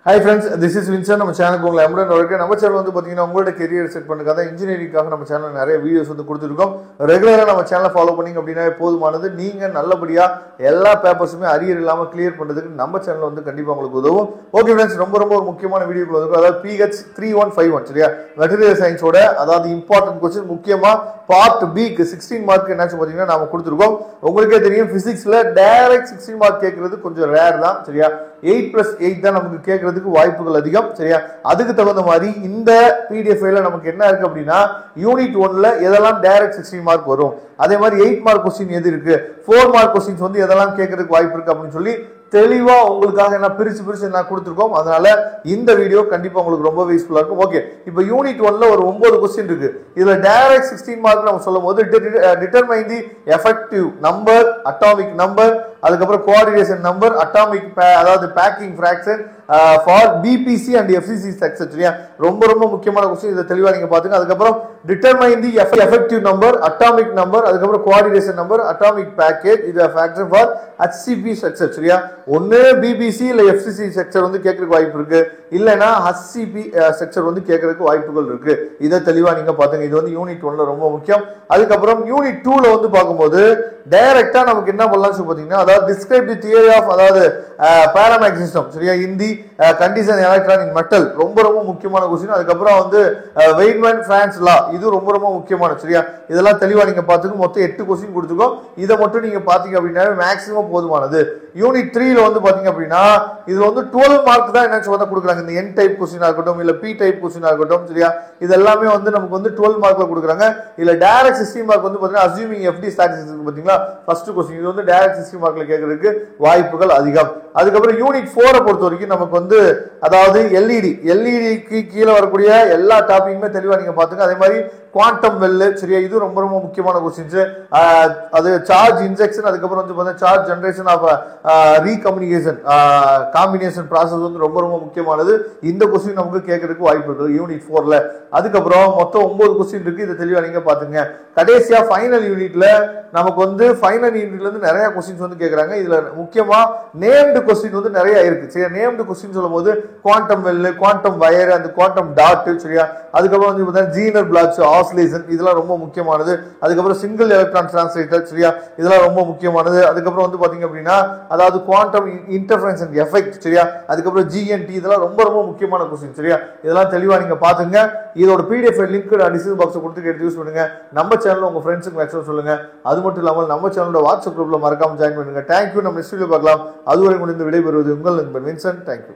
Hi friends, this is Vincent. நம்ம சேனலுக்கு உங்களை அன்புடன் வரவேற்கிறேன். நம்ம சேனல் வந்து பாத்தீங்கன்னா உங்களோட கெரியர் செட் பண்ணுறதுக்காக இன்ஜினியரிங்காக நம்ம சேனல்ல நிறைய வீடியோஸ் வந்து கொடுத்துருக்கோம். ரெகுலரா நம்ம சேனலை ஃபாலோ பண்ணீங்க அப்படின்னா போதுமானது. நீங்க நல்லபடியா எல்லா பேப்பர்ஸுமே அரியர் இல்லாம கிளியர் பண்றதுக்கு நம்ம சேனல் வந்து கண்டிப்பா உங்களுக்கு உதவும். ஓகே ஃப்ரெண்ட்ஸ், ரொம்ப ஒரு முக்கியமான வீடியோக்குள்ள வந்து அதாவது PH 3151 சரியா, மெட்டீரியல் சயின்ஸோட அதாவது இம்பார்ட்டன்ட் क्वेश्चन முக்கியமா பார்ட் B க்கு 16 மார்க் என்னாச்சு பாத்தீங்கன்னா நாம கொடுத்துருக்கோம். உங்களுக்கே தெரியும் பிசிக்ஸ்ல டைரக்ட் 16 மார்க் கேட்கறது கொஞ்சம் ரேர் தான் சரியா. 8+8 தான் நமக்கு கேட்கறதுக்கு வாய்ப்புகள் அதிகம் சரியா. அதுக்கு தகுந்த மாதிரி இந்த PDF ஃபைல்ல நமக்கு என்ன இருக்கு அப்படின்னா யூனிட் 1ல எதெல்லாம் டைரக்ட் 16 மார்க் வரும், அதே மாதிரி 8 மார்க் क्वेश्चन எது இருக்கு, 4 மார்க் क्वेश्चंस வந்து எதெல்லாம் கேட்கறதுக்கு வாய்ப்பு இருக்கு அப்படின்னு சொல்லி தெளிவா உங்களுக்காக என்ன பிரிச்சு நான் கொடுத்துருக்கோம். அதனால இந்த வீடியோ கண்டிப்பா உங்களுக்கு ரொம்ப யூஸ்ஃபுல்லா இருக்கும். ஓகே, இப்போ யூனிட் 1ல ஒரு 9 क्वेश्चन இருக்கு. இதுல டைரக்ட் 16 மார்க் நம்ம சொல்லும்போது determine the effective number, atomic number, அதுக்கப்புறம் கோஆர்டினேஷன் நம்பர், அட்டாமிக் அதாவது packing fraction for BPC and FCC structure சரியா. ரொம்ப முக்கியமான क्वेश्चन, இதை தெளிவா நீங்க பாத்துங்க. அதுக்கப்புறம் determine the effective number, atomic number, அதுக்கப்புறம் கோஆர்டினேஷன் நம்பர், அட்டாமிக் பேக்கேஜ், இது ஃபிராக்ஷன் ஃபார் HCP ஸ்ட்ரக்சர் சரியா. ஒன்னு BPC இல்ல FCC ஸ்ட்ரக்சர் வந்து கேட்கறதுக்கு வாய்ப்பு இருக்கு, இல்லனா HCP ஸ்ட்ரக்சர் வந்து கேட்கறதுக்கு வாய்ப்புகள் இருக்கு. இதை தெளிவா நீங்க பாத்துங்க. இது வந்து யூனிட் 1ல ரொம்ப முக்கியம். அதுக்கப்புறம் யூனிட் 2ல வந்து பார்க்கும்போது டைரக்டா நமக்கு என்ன பண்ணலாம்னு பாத்தீங்கன்னா அதாவது டிஸ்கிரைப் தி தியரி ஆஃப் அதாவது பாராமேக்ஸ் சிஸ்டம் சரியா, in the condition electron in metal, ரொம்ப முக்கியமான क्वेश्चन. அதுக்கப்புறம் வந்து வெயின்மேன் ஃபிரான்ஸ் லா, இது ரொம்ப முக்கியமான சரியா. இதெல்லாம் தெளிவா நீங்க பாத்துங்க. மொத்தம் 8 क्वेश्चन கொடுத்துருக்கோம். இதை மட்டும் நீங்க பாத்தீங்க அப்படின்னா மேக்ஸிமம் போதுமானது. யூனிட் 3ல வந்து பாத்தீங்க அப்படின்னா இதுல வந்து 12 மார்க் தான் என்ன சொல்ல கொடுக்குறாங்க. இந்த N டைப் क्वेश्चन இருக்கட்டும் இல்ல P டைப் क्वेश्चन இருக்கட்டும் சரியா, இது எல்லாமே வந்து நமக்கு வந்து 12 மார்க்ல கொடுக்குறாங்க. இல்ல டைரக்ட் 16 மார்க் வந்து பாத்தீங்கன்னா அஸ்யூமிங் FD ஸ்டாட்டிஸ்டிக்ஸ் பாத்தீங்களா ஃபர்ஸ்ட் क्वेश्चन, இது வந்து டைரக்ட் 16 மார்க்ல கேட்கறதுக்கு வாய்ப்புகள் அதிகம். அதுக்கப்புறம் யூனிட் 4 பொறுத்த வரைக்கும் நமக்கு வந்து அதாவது எல்இடிக்கு கீழே வரக்கூடிய எல்லா டாபிக்குமே தெளிவா நீங்க பாத்துங்க. அதே மாதிரி குவாண்டம் வெல் சரியா, இது ரொம்ப முக்கியமான क्वेश्चंस. அது சார்ஜ் இன்ஜெக்ஷன், அதுக்கப்புறம் வந்து பாத்தீங்கன்னா charge generation of recommunication combination process வந்து ரொம்ப முக்கியமானது. இந்த क्वेश्चन நமக்கு கேட்கறதுக்கு வாய்ப்பு இருக்கு யூனிட் 4ல. அதுக்கப்புறம் மொத்தம் 9 क्वेश्चन இருக்கு. இதை தெளிவா நீங்க பாத்துங்க. கடைசியா ஃபைனல் யூனிட்ல நமக்கு வந்து ஃபைனல் யூனிட்ல இருந்து நிறைய क्वेश्चंस வந்து கேக்குறாங்க. இதுல முக்கியமா நேம்டு क्वेश्चन வந்து நிறைய இருக்கு சரியா. நேம்டு क्वेश्चन சொல்லும்போது குவாண்டம் வெல், குவாண்டம் வயர், அந்த குவாண்டம் டாட் சரியா. அதுக்கப்புறம் வந்து பாத்தீங்கன்னா ஜீனர் பிளாக்ஸ், ஆசிலேஷன், இதெல்லாம் ரொம்ப முக்கியமானது. அதுக்கப்புறம் சிங்கிள் எலக்ட்ரான் டிரான்ஸ்லேட்டர் சரியா, இதெல்லாம் ரொம்ப முக்கியமானது. அதுக்கப்புறம் வந்து பாத்தீங்க அப்படின்னா அதாவது குவாண்டம் இன்டர்ஃபரன்ஸ் அண்ட் எஃபெக்ட் சரியா. அதுக்கப்புறம் GNT, இதெல்லாம் ரொம்ப முக்கியமான क्वेश्चन சரியா. இதெல்லாம் தெளிவா நீங்க பாத்துங்க. இதோட PDF லிங்க் டிஸ்கிரிப்ஷன் பாக்ஸ்ல கொடுத்து எடுத்து யூஸ் பண்ணுங்க. நம்ம சேனல் உங்க ஃப்ரெண்ட்ஸ்க்கு மேக்ஸிமம் சொல்லுங்க. அது மட்டும் இல்லாமல் நம்ம சேனலோட வாட்ஸ்அப் குரூப்ல மறக்காம ஜாயின் பண்ணுங்க. தேங்க்யூ. நம்ம நெக்ஸ்ட் வீடியோ பார்க்கலாம். அதுவரை முடிந்து விடைபெறுவது உங்கள் நண்பன் வின்சென்ட். தேங்க்யூ.